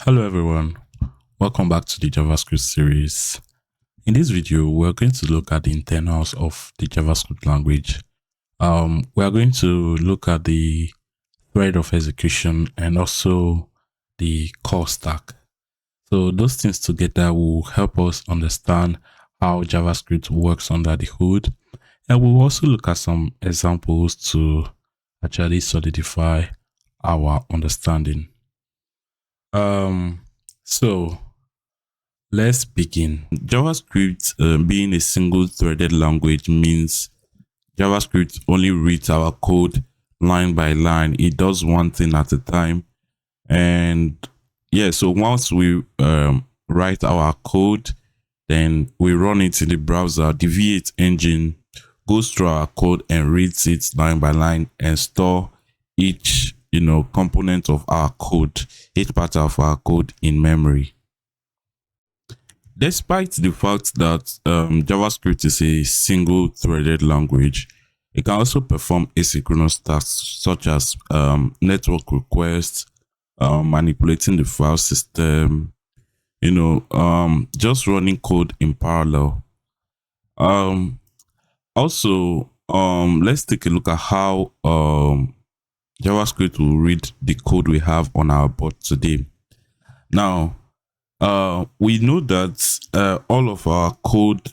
Hello everyone, welcome back to the JavaScript series. In this video, we're going to look at the internals of the JavaScript language. We are going to look at the thread of execution and also the core stack. So those things together will help us understand how JavaScript works under the hood. And we'll also look at some examples to actually solidify our understanding. So let's begin. JavaScript being a single threaded language means JavaScript only reads our code line by line. It does one thing at a time. And yeah, so once we write our code, then we run it in the browser. The V8 engine goes through our code and reads it line by line and store each component of our code, each part of our code in memory. Despite the fact that JavaScript is a single threaded language, it can also perform asynchronous tasks such as network requests, manipulating the file system, just running code in parallel. Also, let's take a look at how JavaScript will read the code we have on our board today. Now, we know that all of our code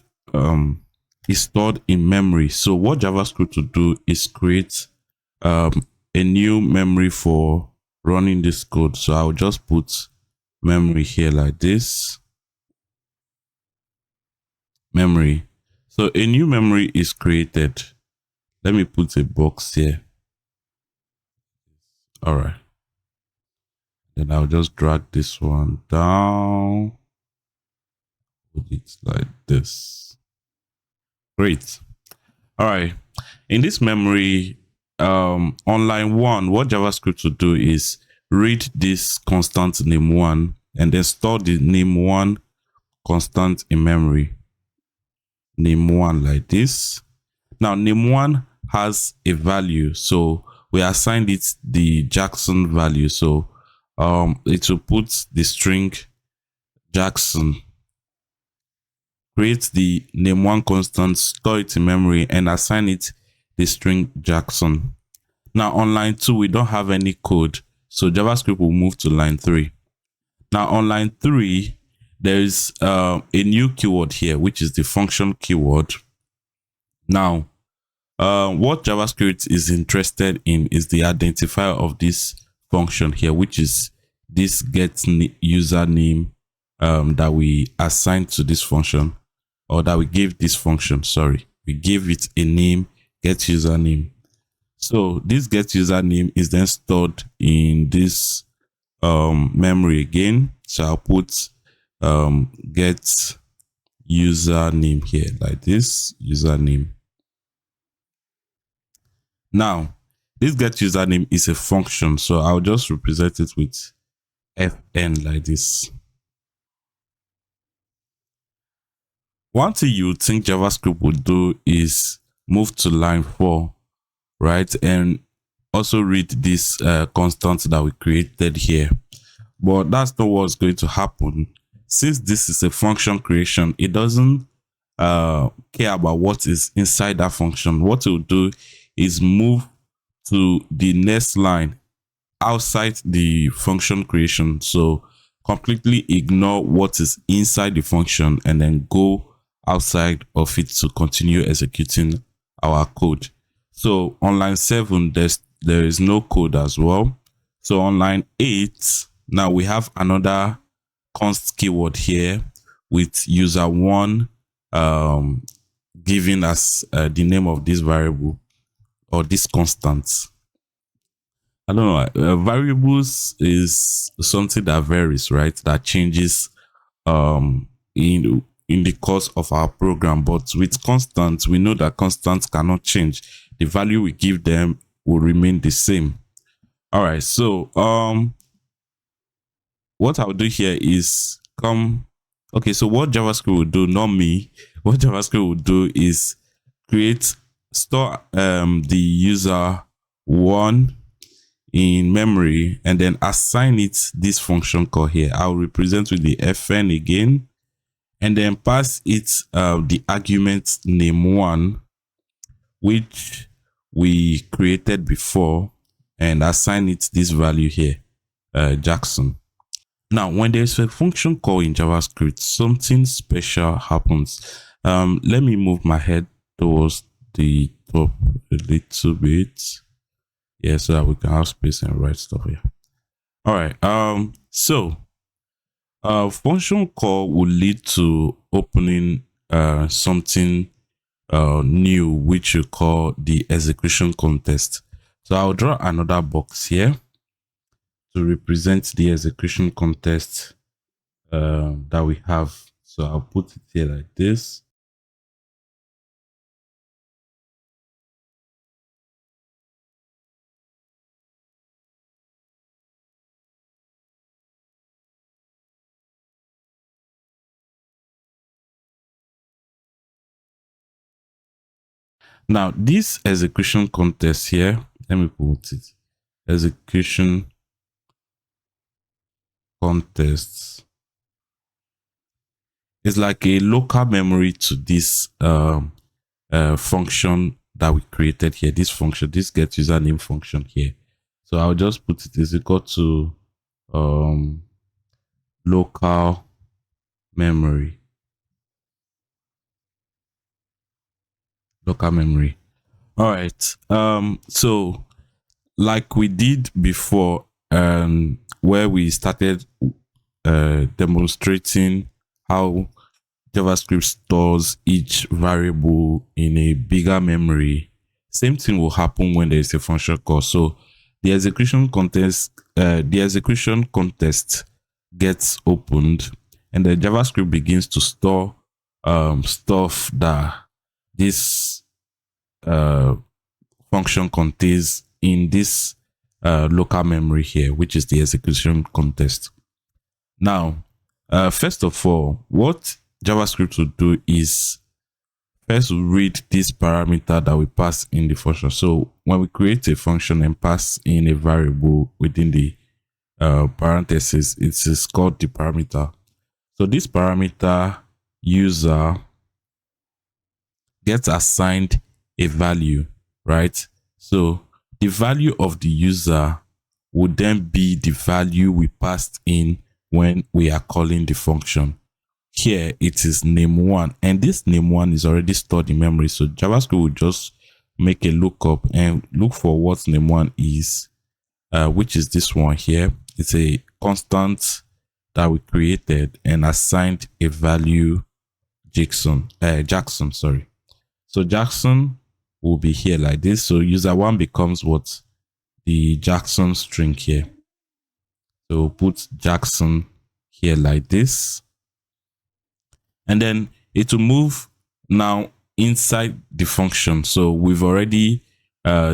is stored in memory. So what JavaScript will do is create a new memory for running this code. So I'll just put memory here like this. Memory. So a new memory is created. Let me put a box here. All right. Then I'll just drag this one down. Put it like this. Great. All right. In this memory, on line 1, what JavaScript will do is read this constant name1 and then store the name1 constant in memory. Name1 like this. Now, name1 has a value, so we assigned it the Jackson value. So it will put the string Jackson, create the name1 constant, store it in memory, and assign it the string Jackson. Now on line 2, we don't have any code, so JavaScript will move to line 3. Now on line 3, there is a new keyword here, which is the function keyword. Now, what JavaScript is interested in is the identifier of this function here, which is this get username that we assign to this function, or that we give this function. Sorry, we give it a name, get username. So this get username is then stored in this memory again. So I'll put get username here like this, username. Now, this get username is a function, so I'll just represent it with fn like this. One thing you would think JavaScript would do is move to line 4, right? And also read this constant that we created here. But that's not what's going to happen. Since this is a function creation, it doesn't care about what is inside that function. What it will do is move to the next line outside the function creation. So completely ignore what is inside the function and then go outside of it to continue executing our code. So on line 7, there is no code as well. So on line 8, now we have another const keyword here with user1 given as the name of this variable or this constant. I don't know. Variables is something that varies, right? That changes in the course of our program. But with constants, we know that constants cannot change. The value we give them will remain the same. All right. So what I'll do here is okay. So what JavaScript will do, not me. What JavaScript will do is store the user1 in memory and then assign it this function call here. I'll represent with the fn again, and then pass it the argument name1, which we created before, and assign it this value here, Jackson. Now, when there's a function call in JavaScript, something special happens. Let me move my head towards the top a little bit. Yeah, so that we can have space and write stuff here. All right. So function call will lead to opening something new, which you call the execution context. So I'll draw another box here to represent the execution context that we have. So I'll put it here like this. Now, this execution context here, let me put it, execution context is like a local memory to this function that we created here. This function, this get username function here. So I'll just put it is equal to local memory. Local memory. All right. So like we did before, where we started demonstrating how JavaScript stores each variable in a bigger memory, same thing will happen when there is a function call. So the execution context gets opened, and the JavaScript begins to store stuff that this function contains in this local memory here, which is the execution context. Now, first of all, what JavaScript will do is first read this parameter that we pass in the function. So when we create a function and pass in a variable within the parentheses, it is called the parameter. So this parameter user gets assigned a value, right? So the value of the user would then be the value we passed in when we are calling the function. Here it is name1, and this name1 is already stored in memory. So JavaScript will just make a lookup and look for what name1 is, which is this one here. It's a constant that we created and assigned a value Jackson. Sorry. So Jackson will be here like this. So user1 becomes what? The Jackson string here. So we'll put Jackson here like this. And then it will move now inside the function. So we've already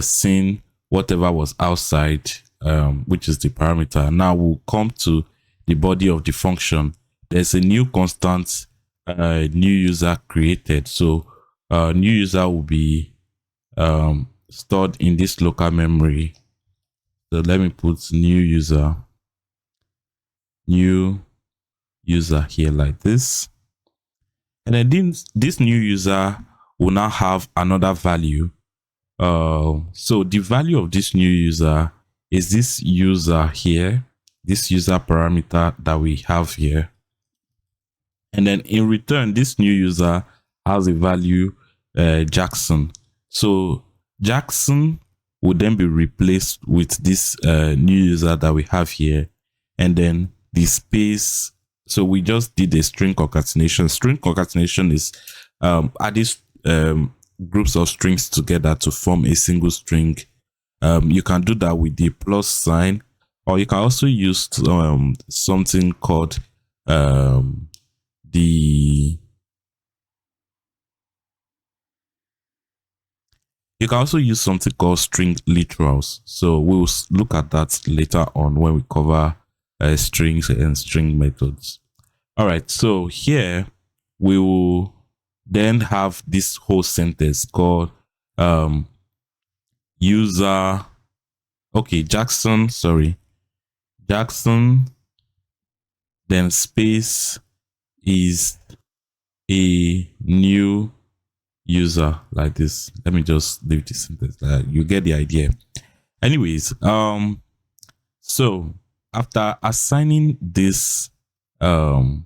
seen whatever was outside, which is the parameter. Now we'll come to the body of the function. There's a new constant, new user created. So new user will be stored in this local memory. So let me put new user here like this. And then this new user will now have another value. So the value of this new user is this user here, this user parameter that we have here. And then in return, this new user has a value Jackson. So Jackson will then be replaced with this new user that we have here, and then the space. So we just did a string concatenation. String concatenation is adding groups of strings together to form a single string. You can do that with the plus sign, or you can also use something called you can also use something called string literals. So we'll look at that later on when we cover strings and string methods. All right, so here we will then have this whole sentence called user. okay, Jackson, sorry, Jackson, then space is a new user, like this. Let me just leave this sentence. You get the idea. Anyways, so after assigning this um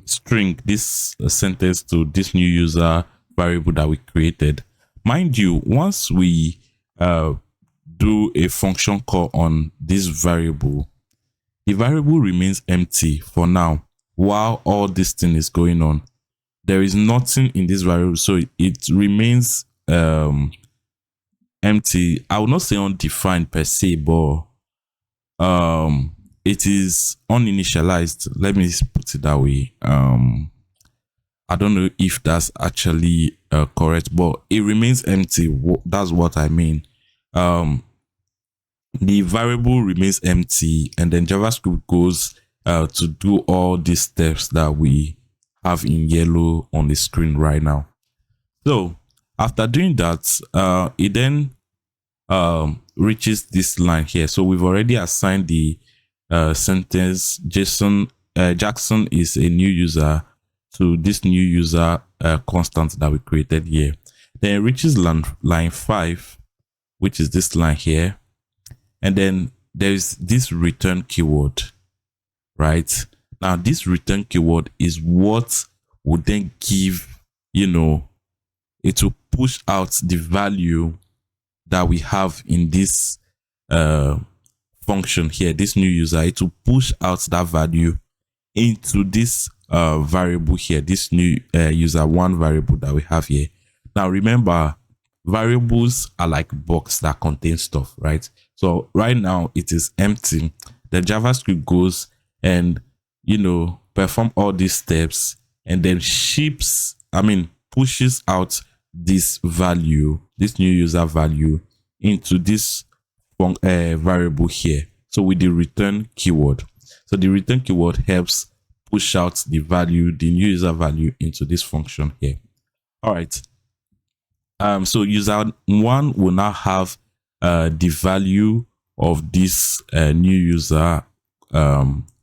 string, this sentence to this new user variable that we created, mind you, once we do a function call on this variable, the variable remains empty for now while all this thing is going on. There is nothing in this variable, so it remains empty. I will not say undefined per se, but it is uninitialized. Let me put it that way. I don't know if that's actually correct, but it remains empty. That's what I mean. The variable remains empty, and then JavaScript goes to do all these steps that we have in yellow on the screen right now. So after doing that, it then reaches this line here. So we've already assigned the sentence Jackson is a new user to this new user constant that we created here. Then it reaches line 5, which is this line here. And then there's this return keyword, right? Now, this return keyword is what would then give, it will push out the value that we have in this function here, this new user. It will push out that value into this variable here, this new user one variable that we have here. Now, remember, variables are like box that contain stuff, right? So right now it is empty. The JavaScript goes and perform all these steps and then pushes out this value, this new user value, into this variable here. So with the return keyword. So the return keyword helps push out the value, the new user value, into this function here. All right. So user one will now have the value of this new user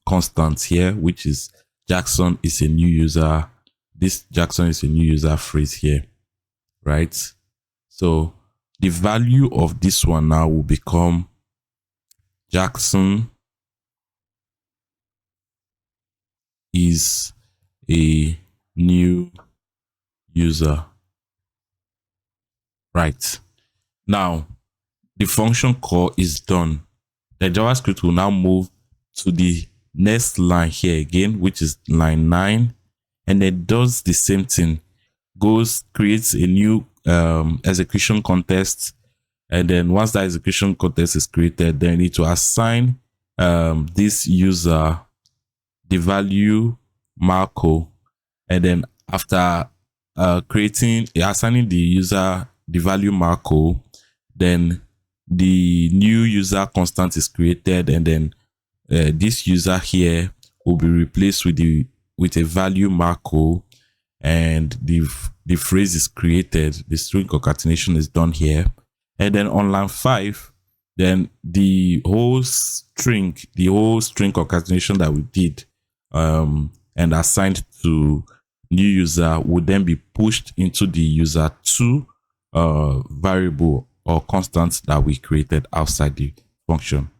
constant here, which is Jackson is a new user. This Jackson is a new user phrase here, right? So the value of this one now will become Jackson is a new user. Right. Now, the function call is done. The JavaScript will now move to the next line here again, which is line 9, and it does the same thing. Creates a new execution context, and then once that execution context is created, then it will assign this user the value Marco, and then after assigning the user the value Marco, then the new user constant is created, and then this user here will be replaced with a value Marco, and the phrase is created. The string concatenation is done here, and then on line 5, then the whole string concatenation that we did and assigned to new user would then be pushed into the user 2 variable or constant that we created outside the function.